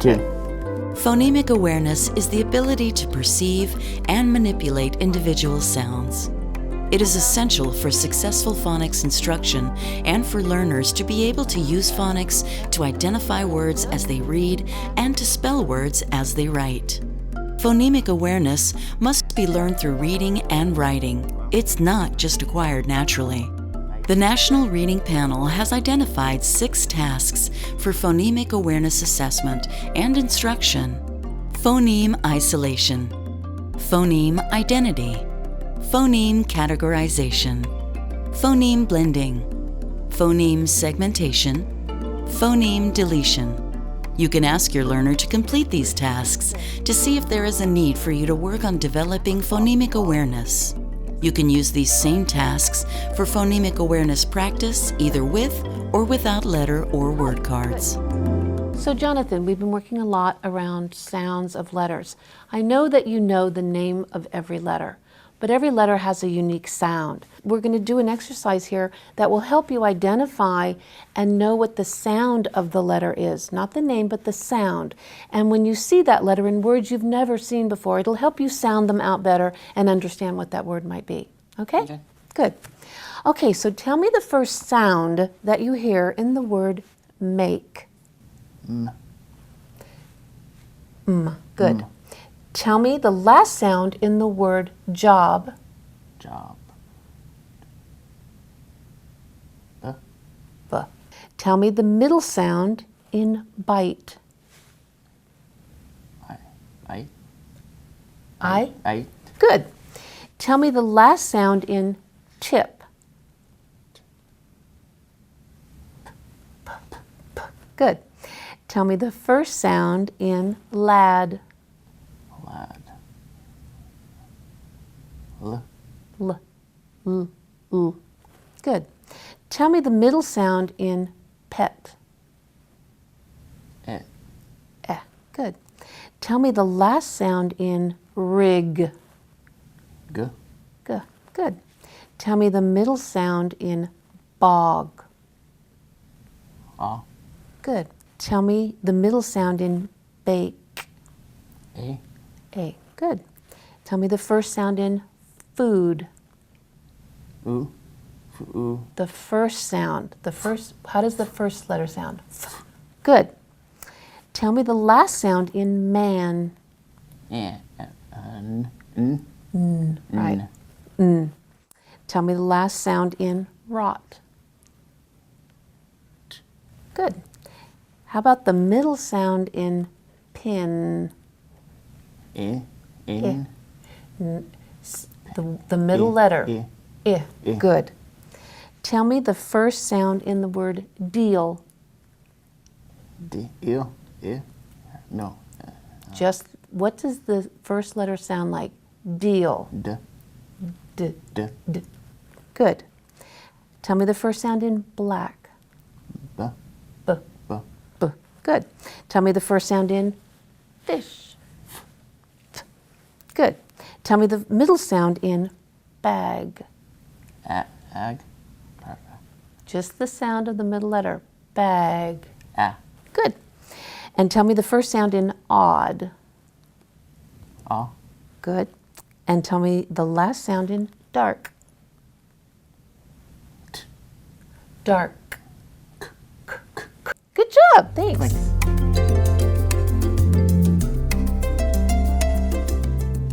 2. Phonemic awareness is the ability to perceive and manipulate individual sounds. It is essential for successful phonics instruction and for learners to be able to use phonics to identify words as they read and to spell words as they write. Phonemic awareness must be learned through reading and writing. It's not just acquired naturally. The National Reading Panel has identified 6 tasks for phonemic awareness assessment and instruction: phoneme isolation, phoneme identity, phoneme categorization, phoneme blending, phoneme segmentation, phoneme deletion. You can ask your learner to complete these tasks to see if there is a need for you to work on developing phonemic awareness. You can use these same tasks for phonemic awareness practice either with or without letter or word cards. So Jonathan, we've been working a lot around sounds of letters. I know that you know the name of every letter, but every letter has a unique sound. We're going to do an exercise here that will help you identify and know what the sound of the letter is. Not the name, but the sound. And when you see that letter in words you've never seen before, it'll help you sound them out better and understand what that word might be. Okay? Good. Okay, so tell me the first sound that you hear in the word make. Good. Tell me the last sound in the word job. Job. B. Tell me the middle sound in bite. I. Good. Tell me the last sound in tip. Good. Tell me the first sound in lad. Lad. L. Good. Tell me the middle sound in pet. Eh. Good. Tell me the last sound in rig. G. Good. Tell me the middle sound in bog. Ah. Good. Tell me the middle sound in bake. A. Good. Tell me the first sound in food. Oo. The first sound. How does the first letter sound? F. Good. Tell me the last sound in man. Right. Tell me the last sound in rot. Good. How about the middle sound in pin? In. The middle letter. I. Good. Tell me the first sound in the word deal. Deal. No. Just what does the first letter sound like? Deal. D. Good. Tell me the first sound in black. B. B. Good. Tell me the first sound in fish. Good. Tell me the middle sound in bag. Ag. Just the sound of the middle letter. Bag. A. Good. And tell me the first sound in odd. A. Good. And tell me the last sound in dark. Dark. Good job. Thanks.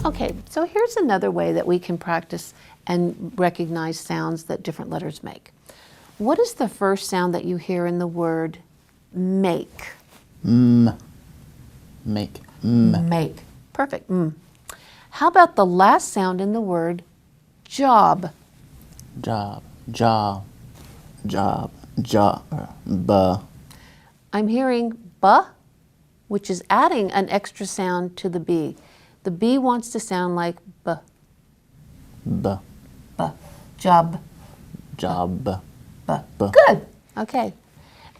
Okay, so here's another way that we can practice and recognize sounds that different letters make. What is the first sound that you hear in the word make? Make. Make. Perfect. How about the last sound in the word job? Job. B. I'm hearing b, which is adding an extra sound to the b. The b wants to sound like b. B. Job. B. Good. Okay.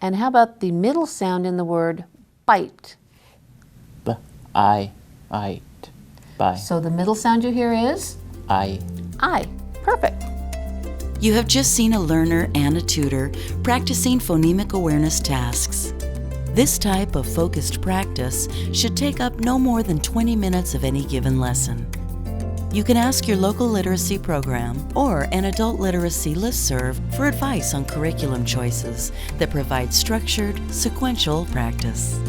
And how about the middle sound in the word bite? B. I. Bye. So the middle sound you hear is? I. Perfect. You have just seen a learner and a tutor practicing phonemic awareness tasks. This type of focused practice should take up no more than 20 minutes of any given lesson. You can ask your local literacy program or an adult literacy listserv for advice on curriculum choices that provide structured, sequential practice.